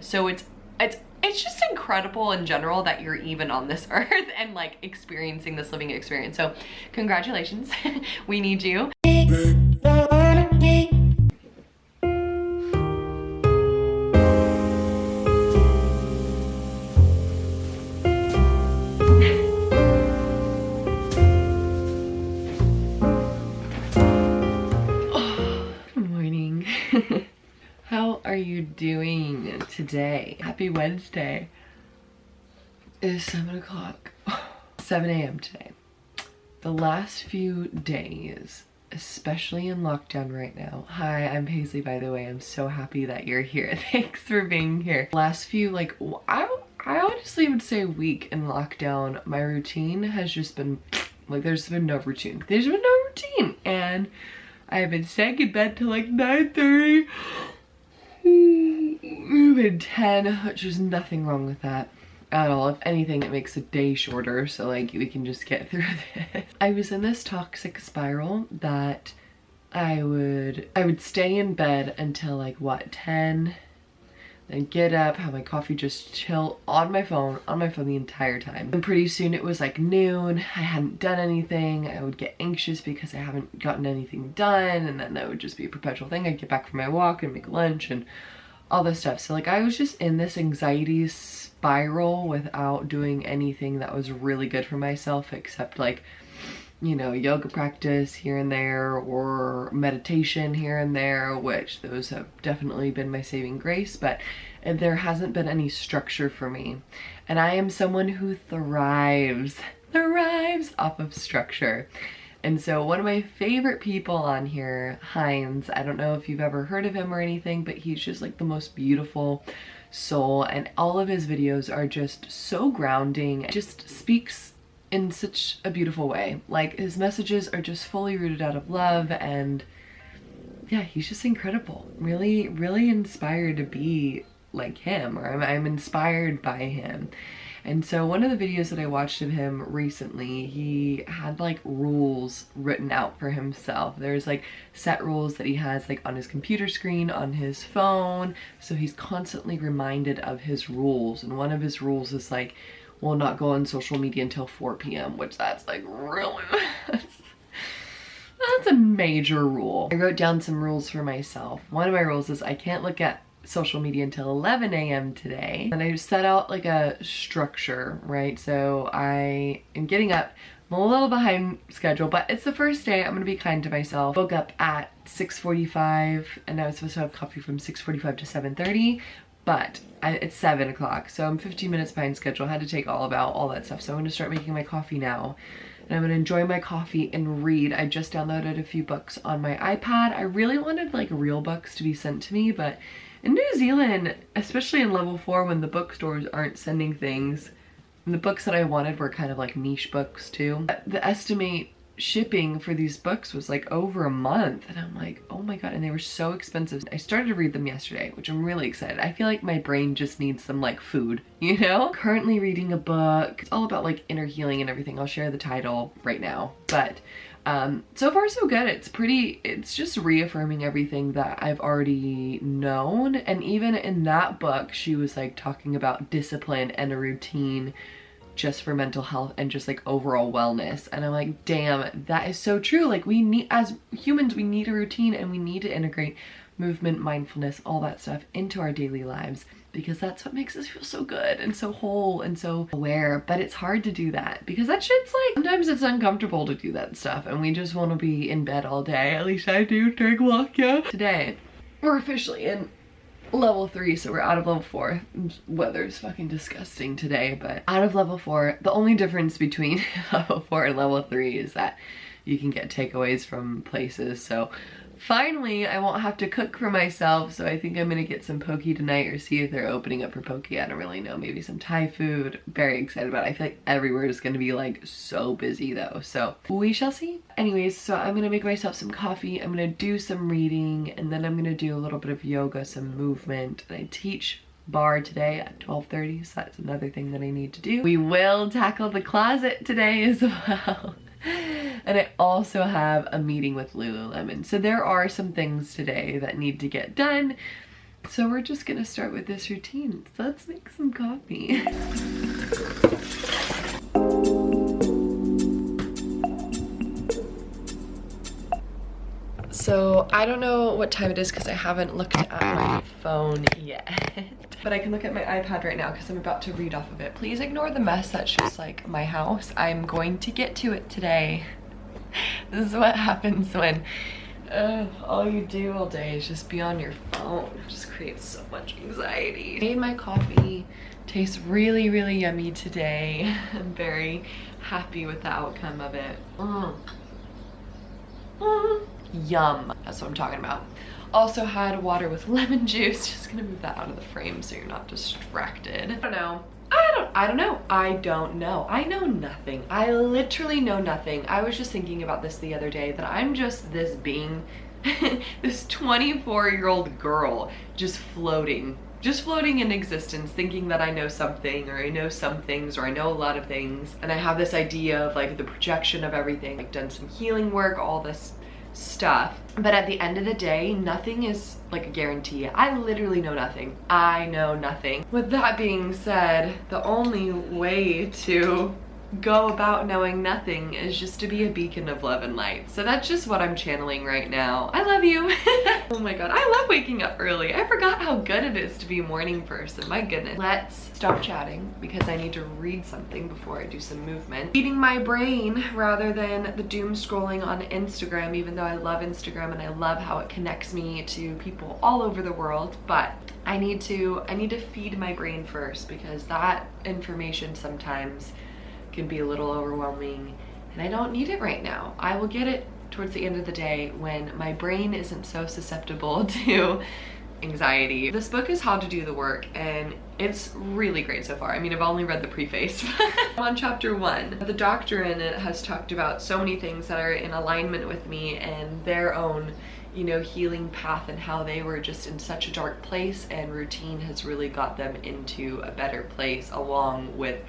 So it's just incredible in general that you're even on this earth and like experiencing this living experience. So congratulations. We need you. Good morning. How are you doing today? Happy Wednesday. It is 7 o'clock. 7 a.m. today. The last few days, especially in lockdown right now. Hi, I'm Paisley, by the way. I'm so happy that you're here. Thanks for being here. Last few, like, I honestly would say week in lockdown, my routine has just been, like, there's been no routine. There's been no routine. And I've been staying in bed till like 9:30. Moving 10, which is nothing wrong with that at all. If anything, it makes the day shorter, so like we can just get through this. I was in this toxic spiral that I would stay in bed until like what, 10, then get up, have my coffee, just chill on my phone the entire time. And pretty soon it was like noon, I hadn't done anything. I would get anxious because I haven't gotten anything done, and then that would just be a perpetual thing. I'd get back from my walk and make lunch and all this stuff. So like I was just in this anxiety spiral without doing anything that was really good for myself, except like, you know, yoga practice here and there or meditation here and there, which those have definitely been my saving grace, but there hasn't been any structure for me. And I am someone who thrives off of structure. And so one of my favorite people on here, Heinz, I don't know if you've ever heard of him or anything, but he's just like the most beautiful soul, and all of his videos are just so grounding. It just speaks in such a beautiful way. Like his messages are just fully rooted out of love, and yeah, he's just incredible. Really, really inspired to be like him, or I'm inspired by him. And so one of the videos that I watched of him recently, he had like rules written out for himself. There's like set rules that he has like on his computer screen, on his phone. So he's constantly reminded of his rules. And one of his rules is like, will not go on social media until 4 p.m, which that's like really, that's a major rule. I wrote down some rules for myself. One of my rules is I can't look at social media until 11 a.m. today. And I set out like a structure, right? So I am getting up. I'm a little behind schedule, but it's the first day. I'm gonna be kind to myself. Woke up at 6:45 and I was supposed to have coffee from 6:45 to 7:30, but it's 7 o'clock. So I'm 15 minutes behind schedule. I had to take all that stuff. So I'm gonna start making my coffee now. And I'm gonna enjoy my coffee and read. I just downloaded a few books on my iPad. I really wanted like real books to be sent to me, but in New Zealand, especially in level 4 when the bookstores aren't sending things, and the books that I wanted were kind of like niche books too. The estimate shipping for these books was like over a month, and I'm like, oh my god, and they were so expensive. I started to read them yesterday, which I'm really excited. I feel like my brain just needs some like food, you know? Currently reading a book. It's all about like inner healing and everything. I'll share the title right now, but so far so good. It's just reaffirming everything that I've already known. And even in that book, she was like talking about discipline and a routine just for mental health and just like overall wellness. And I'm like, damn, that is so true. Like we need, as humans, we need a routine, and we need to integrate movement, mindfulness, all that stuff into our daily lives, because that's what makes us feel so good and so whole and so aware. But it's hard to do that because that shit's like, sometimes it's uncomfortable to do that stuff, and we just want to be in bed all day. At least I do during lockdown. Today, we're officially in level 3, so we're out of level 4. Weather's fucking disgusting today, but out of level 4. The only difference between level 4 and level 3 is that you can get takeaways from places. So finally, I won't have to cook for myself, so I think I'm gonna get some poke tonight, or see if they're opening up for poke. I don't really know. Maybe some Thai food. Very excited about it. I feel like everywhere is gonna be like so busy though, so we shall see. Anyways, so I'm gonna make myself some coffee. I'm gonna do some reading, and then I'm gonna do a little bit of yoga, some movement. And I teach bar today at 12:30, so that's another thing that I need to do. We will tackle the closet today as well. And I also have a meeting with Lululemon. So there are some things today that need to get done. So we're just gonna start with this routine. So let's make some coffee. So I don't know what time it is because I haven't looked at my phone yet. But I can look at my iPad right now because I'm about to read off of it. Please ignore the mess that's just like my house. I'm going to get to it today. This is what happens when all you do all day is just be on your phone. It just creates so much anxiety. I made my coffee. Tastes really, really yummy today. I'm very happy with the outcome of it. Yum. That's what I'm talking about. Also had water with lemon juice. Just gonna move that out of the frame so you're not distracted. I don't know. I don't know. I know nothing. I literally know nothing. I was just thinking about this the other day, that I'm just this being, this 24-year-old girl just floating in existence, thinking that I know something, or I know some things, or I know a lot of things. And I have this idea of like the projection of everything. I've done some healing work, all this stuff, but at the end of the day, nothing is like a guarantee. I literally know nothing. I know nothing. With that being said, the only way to go about knowing nothing is just to be a beacon of love and light. So that's just what I'm channeling right now. I love you. Oh my god, I love waking up early. I forgot how good it is to be a morning person. My goodness. Let's stop chatting because I need to read something before I do some movement. Feeding my brain rather than the doom scrolling on Instagram, even though I love Instagram and I love how it connects me to people all over the world. But I need to feed my brain first, because that information sometimes can be a little overwhelming and I don't need it right now. I will get it towards the end of the day when my brain isn't so susceptible to anxiety. This book is How to Do the Work and it's really great so far. I mean, I've only read the preface. I'm on chapter 1. The doctor in it has talked about so many things that are in alignment with me and their own, you know, healing path, and how they were just in such a dark place and routine has really got them into a better place, along with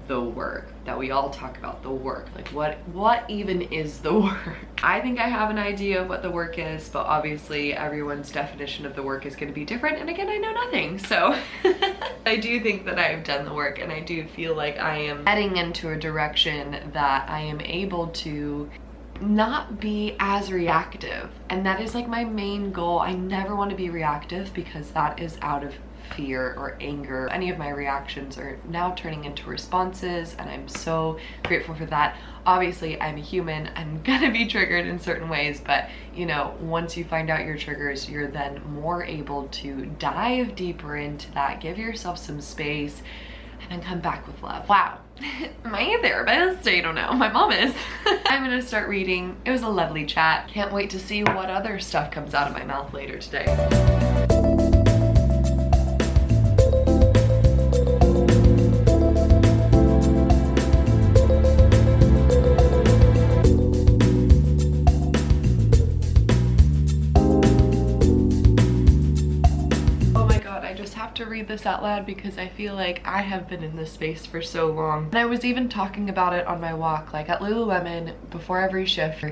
the work that we all talk about. The work, like what even is the work? I think I have an idea of what the work is, but obviously everyone's definition of the work is going to be different, and again, I know nothing. So I do think that I've done the work, and I do feel like I am heading into a direction that I am able to not be as reactive, and that is like my main goal. I never want to be reactive because that is out of fear or anger. Any of my reactions are now turning into responses, and I'm so grateful for that. Obviously, I'm a human. I'm gonna be triggered in certain ways, but you know, once you find out your triggers, you're then more able to dive deeper into that, give yourself some space, and then come back with love. Wow. Am I a therapist? I don't know. My mom is. I'm gonna start reading. It was a lovely chat. Can't wait to see what other stuff comes out of my mouth later today. To read this out loud because I feel like I have been in this space for so long. And I was even talking about it on my walk, like at Lululemon, before every shift,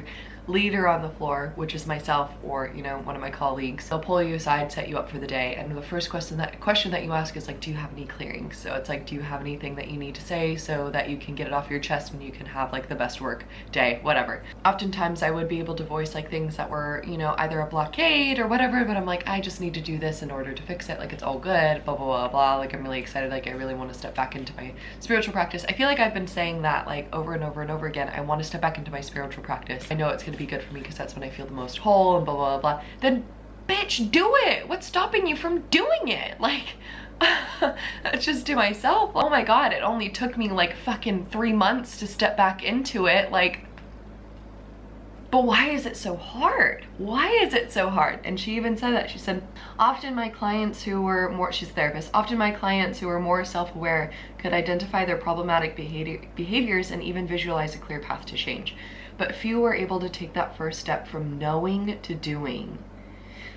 leader on the floor, which is myself or, you know, one of my colleagues, they'll pull you aside, set you up for the day, and the first question that you ask is like, do you have any clearings? So it's like, do you have anything that you need to say so that you can get it off your chest and you can have like the best work day, whatever. Oftentimes I would be able to voice like things that were, you know, either a blockade or whatever, but I'm like, I just need to do this in order to fix it, like it's all good, blah blah blah blah. Like I'm really excited, like I really want to step back into my spiritual practice. I feel like I've been saying that like over and over and over again. I want to step back into my spiritual practice. I know it's going to be good for me because that's when I feel the most whole and blah blah blah. Then bitch, do it. What's stopping you from doing it? Like that's just to myself. Oh my god, it only took me like fucking 3 months to step back into it. Like, but why is it so hard? Why is it so hard? And she even said that. She said, often my clients who were more, she's a therapist, often my clients who were more self-aware could identify their problematic behaviors and even visualize a clear path to change. But few were able to take that first step from knowing to doing.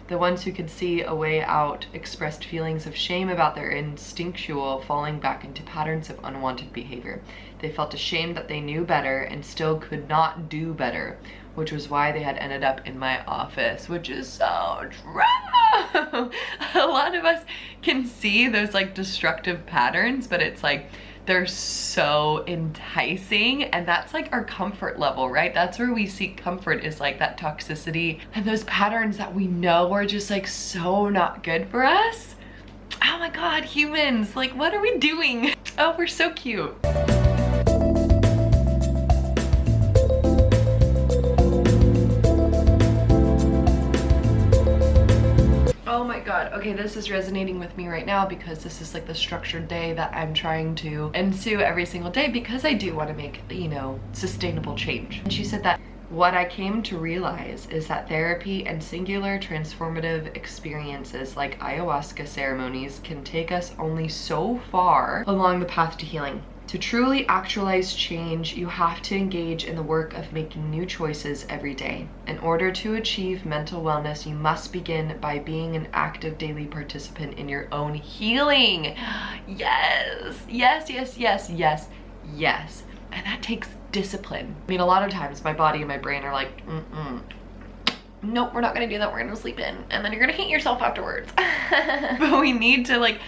The ones who could see a way out expressed feelings of shame about their instinctual falling back into patterns of unwanted behavior. They felt ashamed that they knew better and still could not do better, which was why they had ended up in my office, which is so true. know. A lot of us can see those like destructive patterns, but it's like they're so enticing, and that's like our comfort level, right? That's where we seek comfort, is like that toxicity and those patterns that we know are just like so not good for us. Oh my God, humans, like what are we doing? Oh, we're so cute. Oh my God, okay, this is resonating with me right now because this is like the structured day that I'm trying to ensue every single day because I do want to make, you know, sustainable change. And she said that what I came to realize is that therapy and singular transformative experiences like ayahuasca ceremonies can take us only so far along the path to healing. To truly actualize change, you have to engage in the work of making new choices every day. In order to achieve mental wellness, you must begin by being an active daily participant in your own healing. Yes, yes, yes, yes, yes, yes. And that takes discipline. I mean, a lot of times my body and my brain are like, nope, we're not gonna do that, we're gonna sleep in, and then you're gonna hate yourself afterwards. But we need to like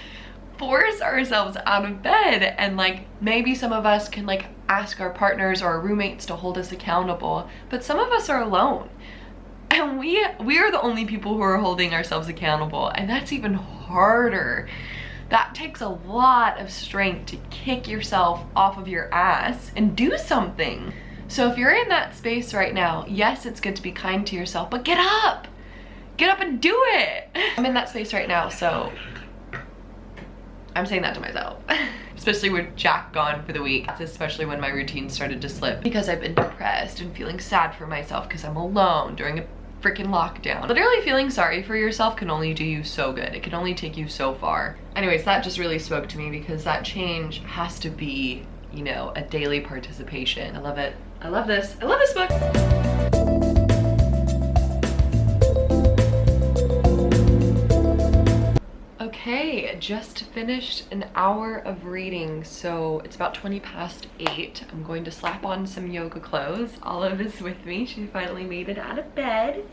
force ourselves out of bed, and like maybe some of us can like ask our partners or our roommates to hold us accountable, but some of us are alone, and we are the only people who are holding ourselves accountable, and that's even harder. That takes a lot of strength to kick yourself off of your ass and do something. So if you're in that space right now, yes, it's good to be kind to yourself, but get up and do it. I'm in that space right now, so I'm saying that to myself. Especially with Jack gone for the week. That's especially when my routine started to slip because I've been depressed and feeling sad for myself because I'm alone during a freaking lockdown. Literally feeling sorry for yourself can only do you so good. It can only take you so far. Anyways, that just really spoke to me because that change has to be, you know, a daily participation. I love it. I love this. I love this book. Okay, just finished an hour of reading, so it's about 20 past 8. I'm going to slap on some yoga clothes. Olive is with me. She finally made it out of bed,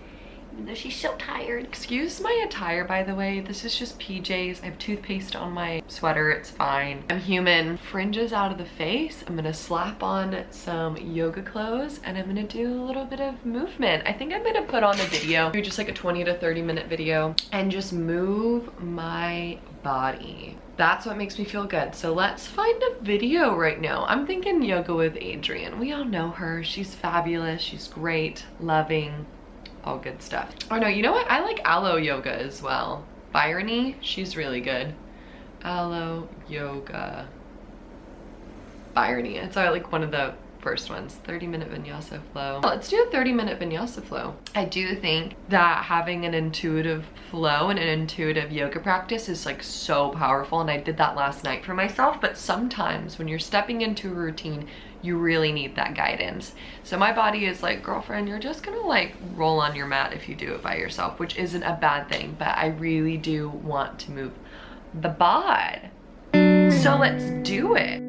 even though she's so tired. Excuse my attire, by the way. This is just PJs. I have toothpaste on my sweater. It's fine. I'm human. Fringes out of the face. I'm gonna slap on some yoga clothes and I'm gonna do a little bit of movement. I think I'm gonna put on a video, just like a 20 to 30 minute video, and just move my body. That's what makes me feel good. So let's find a video right now. I'm thinking yoga with Adrienne. We all know her. She's fabulous. She's great, loving, all good stuff. Oh no, you know what? I like aloe yoga as well. Byrony, she's really good. Aloe yoga. Byrony, it's like one of the first ones. 30-minute vinyasa flow. Let's do a 30-minute vinyasa flow. I do think that having an intuitive flow and an intuitive yoga practice is like so powerful, and I did that last night for myself, but sometimes when you're stepping into a routine, you really need that guidance. So my body is like, girlfriend, you're just gonna like roll on your mat if you do it by yourself, which isn't a bad thing, but I really do want to move the bod. So let's do it.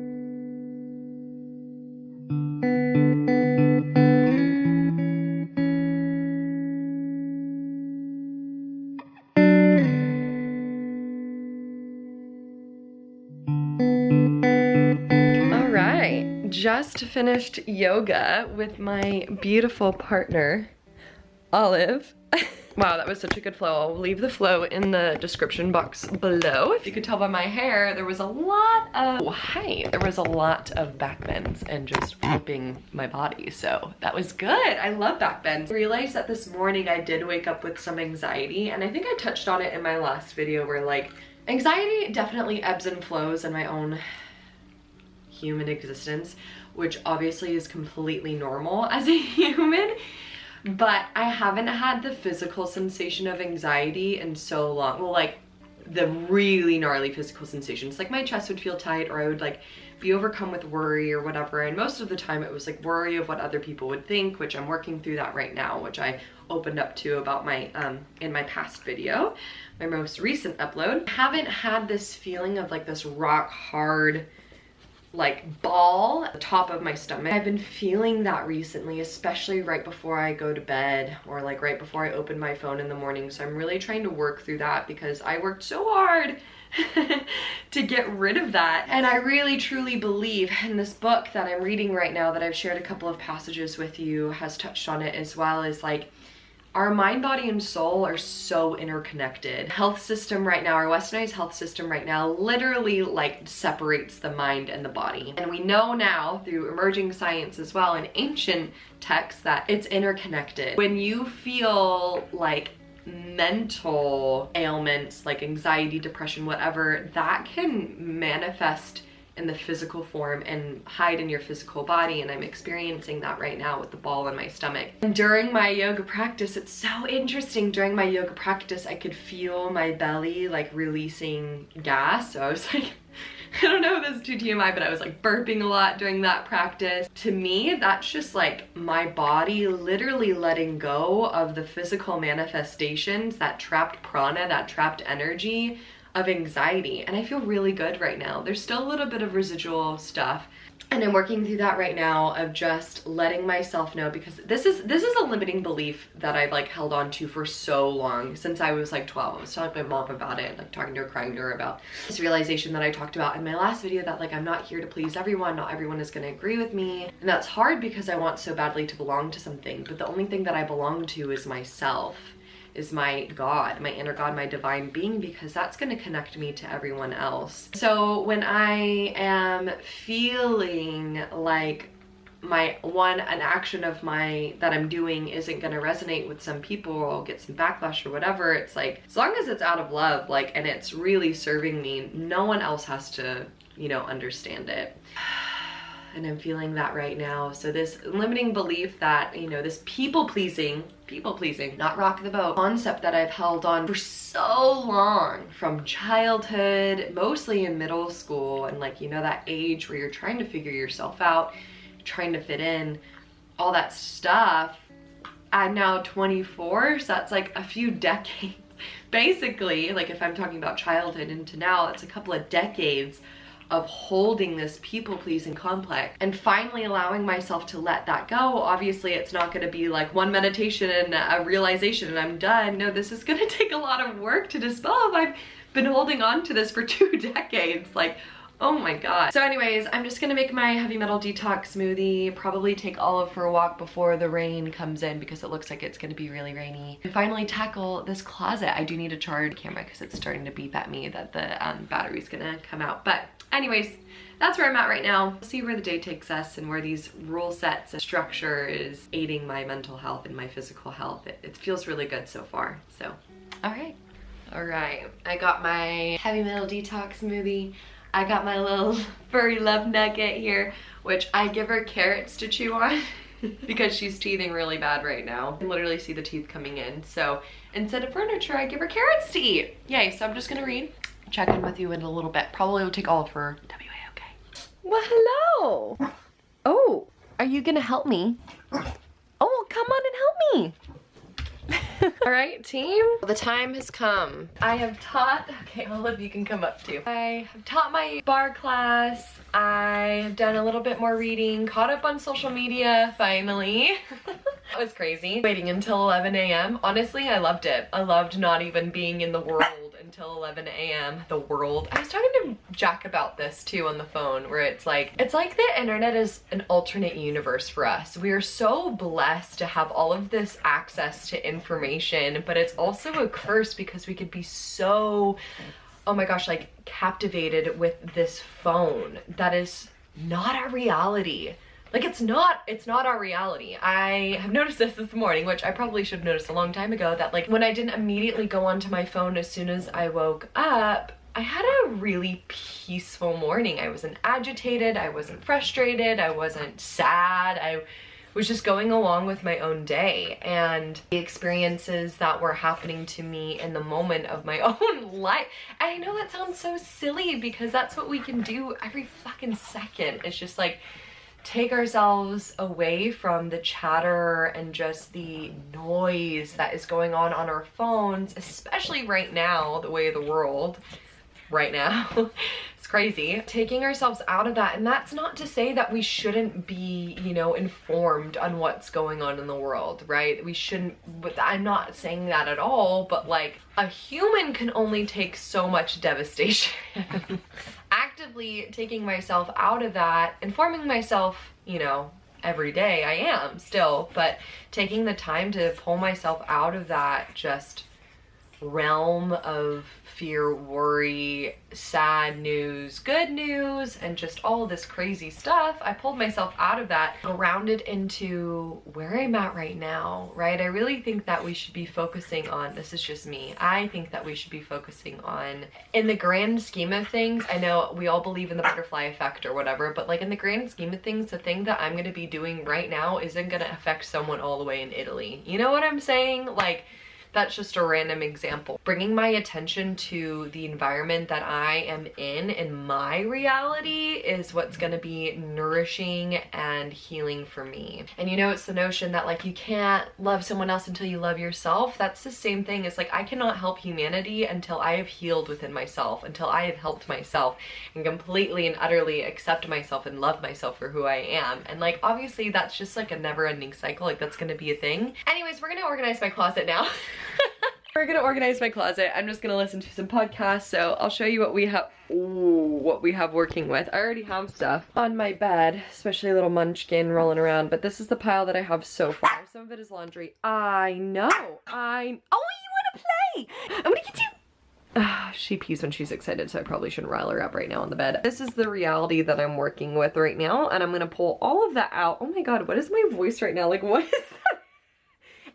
Just finished yoga with my beautiful partner, Olive. Wow, that was such a good flow. I'll leave the flow in the description box below. If you could tell by my hair, there was a lot of, there was a lot of back bends and just flipping my body. So that was good. I love back bends. I realized that this morning I did wake up with some anxiety, and I think I touched on it in my last video where like anxiety definitely ebbs and flows in my own human existence, which obviously is completely normal as a human, but I haven't had the physical sensation of anxiety in so long. Well, like the really gnarly physical sensations, like my chest would feel tight, or I would like be overcome with worry or whatever, and most of the time it was like worry of what other people would think, which I'm working through that right now, which I opened up to about my in my past video, my most recent upload. I haven't had this feeling of like this rock hard like ball at the top of my stomach. I've been feeling that recently, especially right before I go to bed or like right before I open my phone in the morning. So I'm really trying to work through that because I worked so hard to get rid of that. And I really truly believe in this book that I'm reading right now, that I've shared a couple of passages with you, has touched on it as well, is like our mind, body, and soul are so interconnected. Health system right now, our westernized health system right now literally like separates the mind and the body. And we know now through emerging science as well and ancient texts that it's interconnected. When you feel like mental ailments like anxiety, depression, whatever, that can manifest in the physical form and hide in your physical body, and I'm experiencing that right now with the ball in my stomach. And during my yoga practice, it's so interesting, during my yoga practice I could feel my belly like releasing gas. So I was like, I don't know if this is too TMI, but I was like burping a lot during that practice. To me, that's just like my body literally letting go of the physical manifestations, that trapped prana, that trapped energy of anxiety. And I feel really good right now. There's still a little bit of residual stuff, and I'm working through that right now of just letting myself know, because this is a limiting belief that I've like held on to for so long, since I was like 12. I was telling my mom about it, like talking to her, crying to her about this realization that I talked about in my last video, that like I'm not here to please everyone, not everyone is going to agree with me. And that's hard because I want so badly to belong to something, but the only thing that I belong to is myself, is my God, my inner God, my divine being, because that's going to connect me to everyone else. So when I am feeling like an action of that I'm doing isn't going to resonate with some people, or I'll get some backlash or whatever, it's like, as long as it's out of love, like, and it's really serving me, no one else has to, you know, understand it. And I'm feeling that right now. So this limiting belief that, you know, this people pleasing, not rock the boat concept that I've held on for so long, from childhood, mostly in middle school, and like, you know, that age where you're trying to figure yourself out, trying to fit in, all that stuff. I'm now 24, so that's like a few decades. Basically, like if I'm talking about childhood into now, it's a couple of decades of holding this people-pleasing complex, and finally allowing myself to let that go. Obviously, it's not gonna be like one meditation and a realization and I'm done. No, this is gonna take a lot of work to dispel of. I've been holding on to this for 2 decades, like, oh my God. So anyways, I'm just gonna make my heavy metal detox smoothie, probably take Olive for a walk before the rain comes in, because it looks like it's gonna be really rainy, and finally tackle this closet. I do need to charge the camera because it's starting to beep at me that the battery's gonna come out. But anyways, that's where I'm at right now. We'll see where the day takes us and where these rule sets and structure is aiding my mental health and my physical health. It feels really good so far, so. All right, I got my heavy metal detox smoothie. I got my little furry love nugget here, which I give her carrots to chew on because she's teething really bad right now. I can literally see the teeth coming in. So instead of furniture, I give her carrots to eat. Yay, so I'm just gonna check in with you in a little bit. Probably will take all of her WA, okay? Well, hello. Oh, are you gonna help me? Oh, come on and help me. All right, team, the time has come. I have taught, okay, Olive, you can come up too. I have taught my bar class. I have done a little bit more reading, caught up on social media, finally. That was crazy. Waiting until 11 a.m. Honestly, I loved it. I loved not even being in the world until 11 a.m. The world. I was talking to Jack about this too on the phone, where it's like the internet is an alternate universe for us. We are so blessed to have all of this access to information, but it's also a curse because we could be so, oh my gosh, like captivated with this phone that is not our reality. Like it's not our reality. I have noticed this morning, which I probably should have noticed a long time ago, that like when I didn't immediately go onto my phone as soon as I woke up, I had a really peaceful morning. I wasn't agitated, I wasn't frustrated, I wasn't sad, I was just going along with my own day, and the experiences that were happening to me in the moment of my own life. I know that sounds so silly because that's what we can do every fucking second. It's just like take ourselves away from the chatter and just the noise that is going on our phones, especially right now, the way of the world right now is crazy. Taking ourselves out of that, and that's not to say that we shouldn't be, you know, informed on what's going on in the world, right? We shouldn't, but I'm not saying that at all, but like a human can only take so much devastation. Actively taking myself out of that, informing myself, you know, every day I am still, but taking the time to pull myself out of that just realm of fear, worry, sad news, good news, and just all this crazy stuff. I pulled myself out of that, grounded into where I'm at right now, right? I really think that we should be focusing on, this is just me, I think that we should be focusing on, in the grand scheme of things, I know we all believe in the butterfly effect or whatever, but like in the grand scheme of things, the thing that I'm gonna be doing right now isn't gonna affect someone all the way in Italy. You know what I'm saying? Like, that's just a random example. Bringing my attention to the environment that I am in my reality, is what's gonna be nourishing and healing for me. And you know, it's the notion that like you can't love someone else until you love yourself. That's the same thing. It's like I cannot help humanity until I have healed within myself, until I have helped myself and completely and utterly accept myself and love myself for who I am. And like obviously that's just like a never-ending cycle. Like that's gonna be a thing. Anyways, we're gonna organize my closet now. We're gonna organize my closet. I'm just gonna listen to some podcasts, so I'll show you what we have. Ooh, what we have working with. I already have stuff on my bed, especially a little munchkin rolling around, but this is the pile that I have so far. Some of it is laundry. I know. Oh, you wanna play? I'm gonna get you. She pees when she's excited, so I probably shouldn't rile her up right now on the bed. This is the reality that I'm working with right now, and I'm gonna pull all of that out. Oh my god, what is my voice right now? Like, what is that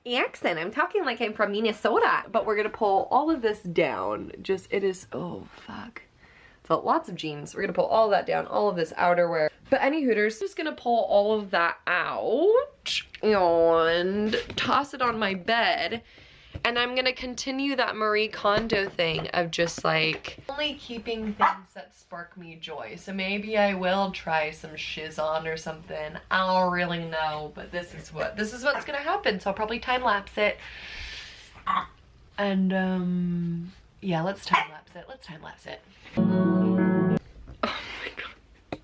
accent? I'm talking like I'm from Minnesota. But we're gonna pull all of this down. Just, it is, oh fuck. So lots of jeans. We're gonna pull all of that down, all of this outerwear. But any hooters, just gonna pull all of that out and toss it on my bed. And I'm gonna continue that Marie Kondo thing of just like only keeping things that spark me joy. So maybe I will try some shiz on or something. I don't really know, but this is what's gonna happen. So I'll probably time lapse it. And yeah, let's time lapse it. Let's time lapse it. Oh my god.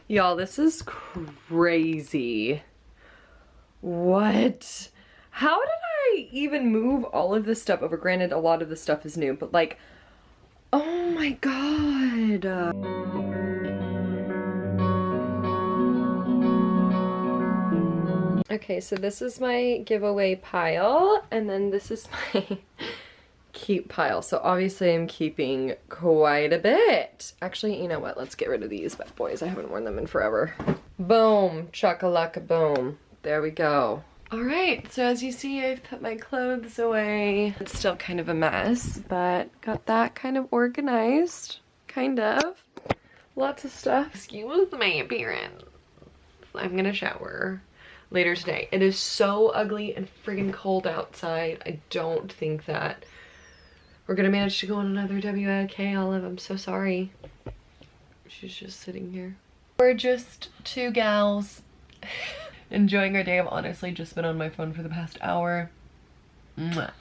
Y'all, this is crazy. What? How did I even move all of this stuff over? Granted, a lot of this stuff is new, but like, oh my god. Okay, so this is my giveaway pile, and then this is my keep pile. So obviously I'm keeping quite a bit. Actually, you know what? Let's get rid of these bad boys. I haven't worn them in forever. Boom, chakalaka boom. There we go. All right, so as you see, I've put my clothes away. It's still kind of a mess, but got that kind of organized, kind of. Lots of stuff. Excuse my appearance. I'm gonna shower later today. It is so ugly and friggin' cold outside. I don't think that we're gonna manage to go on another WLK Olive. I'm so sorry. She's just sitting here. We're just two gals enjoying our day. I've honestly just been on my phone for the past hour. Mwah.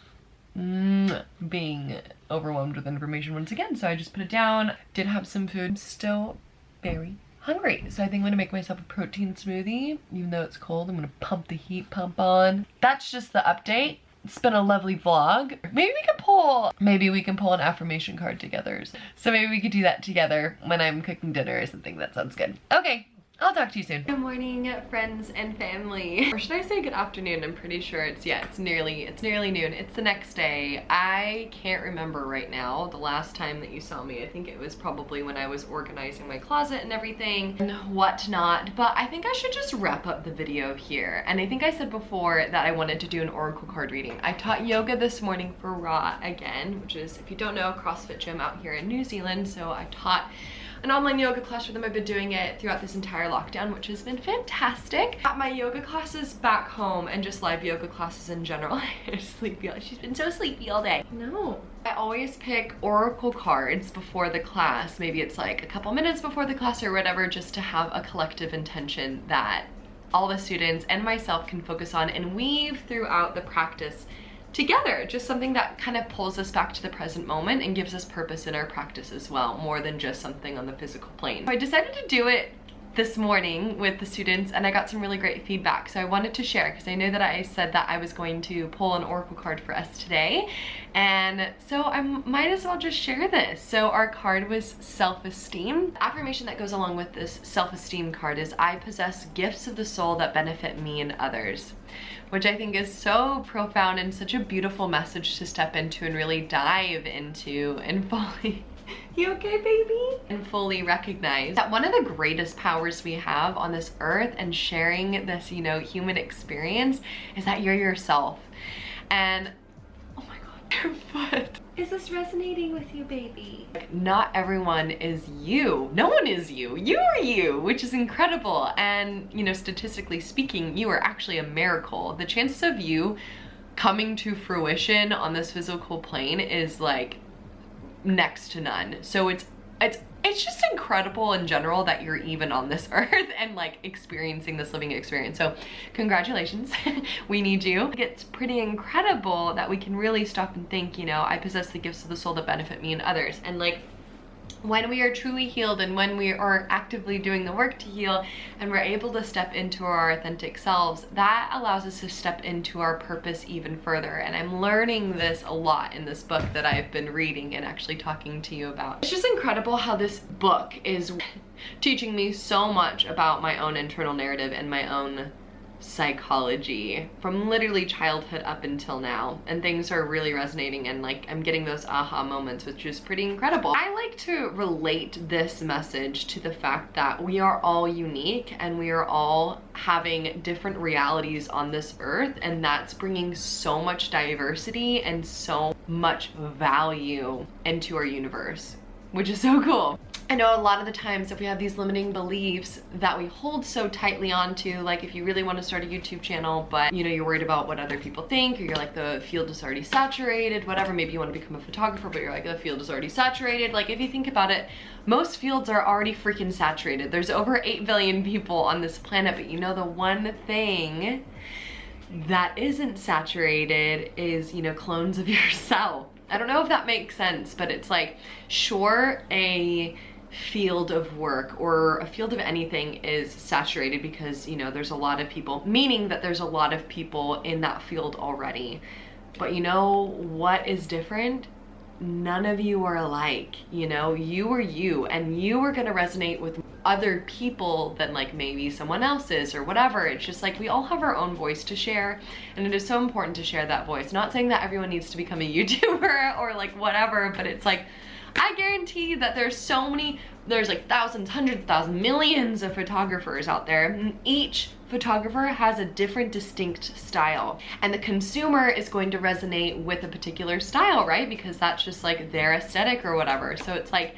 Mwah. Being overwhelmed with information once again, so I just put it down. Did have some food. Still very hungry, so I think I'm gonna make myself a protein smoothie. Even though it's cold, I'm gonna pump the heat pump on. That's just the update. It's been a lovely vlog. Maybe we can pull an affirmation card together. So maybe we could do that together when I'm cooking dinner or something. That sounds good. Okay, I'll talk to you soon. Good morning, friends and family. Or should I say good afternoon? I'm pretty sure it's nearly noon. It's the next day. I can't remember right now the last time that you saw me. I think it was probably when I was organizing my closet and everything and whatnot. But I think I should just wrap up the video here. And I think I said before that I wanted to do an oracle card reading. I taught yoga this morning for Raw again, which is, if you don't know, a CrossFit gym out here in New Zealand. So I taught an online yoga class for them. I've been doing it throughout this entire lockdown, which has been fantastic. At my yoga classes back home and just live yoga classes in general. Sleepy. She's been so sleepy all day. No. I always pick oracle cards before the class. Maybe it's like a couple minutes before the class or whatever, just to have a collective intention that all the students and myself can focus on and weave throughout the practice together. Just something that kind of pulls us back to the present moment and gives us purpose in our practice as well, more than just something on the physical plane. So I decided to do it this morning with the students, and I got some really great feedback, so I wanted to share because I know that I said that I was going to pull an oracle card for us today, and so I might as well just share this. So our card was self-esteem. The affirmation that goes along with this self-esteem card is, I possess gifts of the soul that benefit me and others, which I think is so profound and such a beautiful message to step into and really dive into and fully you okay, baby? And fully recognize that one of the greatest powers we have on this earth and sharing this, you know, human experience is that you're yourself. And oh my god, your foot. Is this resonating with you, baby? Like, not everyone is you. No one is you. You are you, which is incredible. And, you know, statistically speaking, you are actually a miracle. The chances of you coming to fruition on this physical plane is like next to none. So it's just incredible in general that you're even on this earth and like experiencing this living experience. So congratulations. We need you. It's pretty incredible that we can really stop and think, you know, I possess the gifts of the soul that benefit me and others. And like, when we are truly healed and when we are actively doing the work to heal and we're able to step into our authentic selves, that allows us to step into our purpose even further. And I'm learning this a lot in this book that I've been reading and actually talking to you about. It's just incredible how this book is teaching me so much about my own internal narrative and my own psychology from literally childhood up until now, and things are really resonating, and like I'm getting those aha moments, which is pretty incredible. I like to relate this message to the fact that we are all unique and we are all having different realities on this earth, and that's bringing so much diversity and so much value into our universe, which is so cool. I know a lot of the times that we have these limiting beliefs that we hold so tightly onto, like if you really want to start a YouTube channel, but you know, you're worried about what other people think, or you're like, the field is already saturated, whatever. Maybe you want to become a photographer, but you're like, the field is already saturated. Like if you think about it, most fields are already freaking saturated. There's over 8 billion people on this planet, but you know, the one thing that isn't saturated is, you know, clones of yourself. I don't know if that makes sense, but it's like, sure, a field of work or a field of anything is saturated because, you know, there's a lot of people, meaning that there's a lot of people in that field already. But you know what is different? None of you are alike. You know, you are you, and you are gonna resonate with other people than like maybe someone else is or whatever. It's just like we all have our own voice to share, and it is so important to share that voice. Not saying that everyone needs to become a YouTuber or like whatever, but it's like, I guarantee that there's like thousands, hundreds of thousands, millions of photographers out there, and each photographer has a different distinct style, and the consumer is going to resonate with a particular style, right? Because that's just like their aesthetic or whatever. So it's like,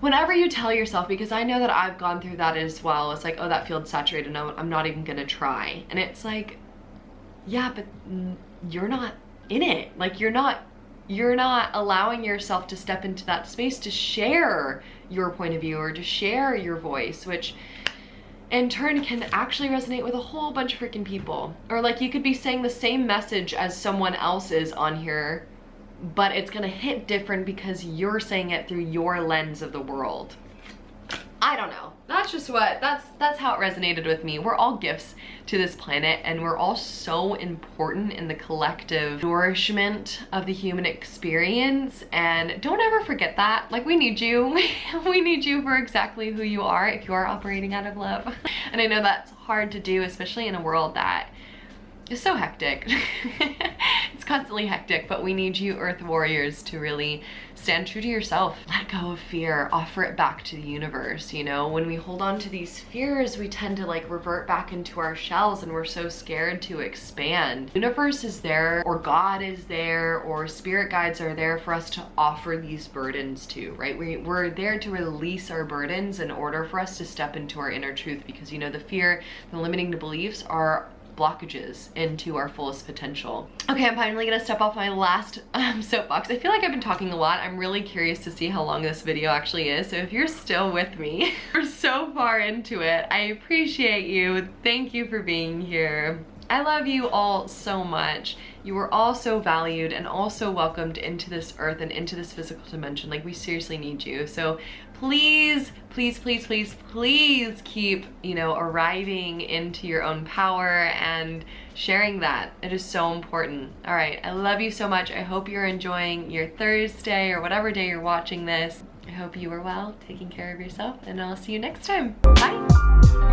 whenever you tell yourself, because I know that I've gone through that as well, it's like, oh, that field's saturated, no, I'm not even gonna try. And it's like, yeah, but you're not in it. Like you're not allowing yourself to step into that space to share your point of view or to share your voice, which in turn can actually resonate with a whole bunch of freaking people. Or like you could be saying the same message as someone else's on here, but it's gonna hit different because you're saying it through your lens of the world. I don't know. That's just that's how it resonated with me. We're all gifts to this planet, and we're all so important in the collective nourishment of the human experience. And don't ever forget that. Like, we need you. We need you for exactly who you are if you are operating out of love. And I know that's hard to do, especially in a world that is so hectic. It's constantly hectic, but we need you Earth Warriors to really stand true to yourself. Let go of fear, offer it back to the universe. You know, when we hold on to these fears, we tend to like revert back into our shells, and we're so scared to expand. The universe is there, or God is there, or spirit guides are there for us to offer these burdens to, right? We're there to release our burdens in order for us to step into our inner truth, because you know, the fear, the limiting beliefs are blockages into our fullest potential. Okay, I'm finally gonna step off my last soapbox. I feel like I've been talking a lot. I'm really curious to see how long this video actually is. So if you're still with me, we're so far into it, I appreciate you. Thank you for being here. I love you all so much. You are all so valued and also welcomed into this earth and into this physical dimension. Like, we seriously need you. So please, please, please, please, please keep, you know, arriving into your own power and sharing that. It is so important. All right, I love you so much. I hope you're enjoying your Thursday or whatever day you're watching this. I hope you are well, taking care of yourself, and I'll see you next time. Bye.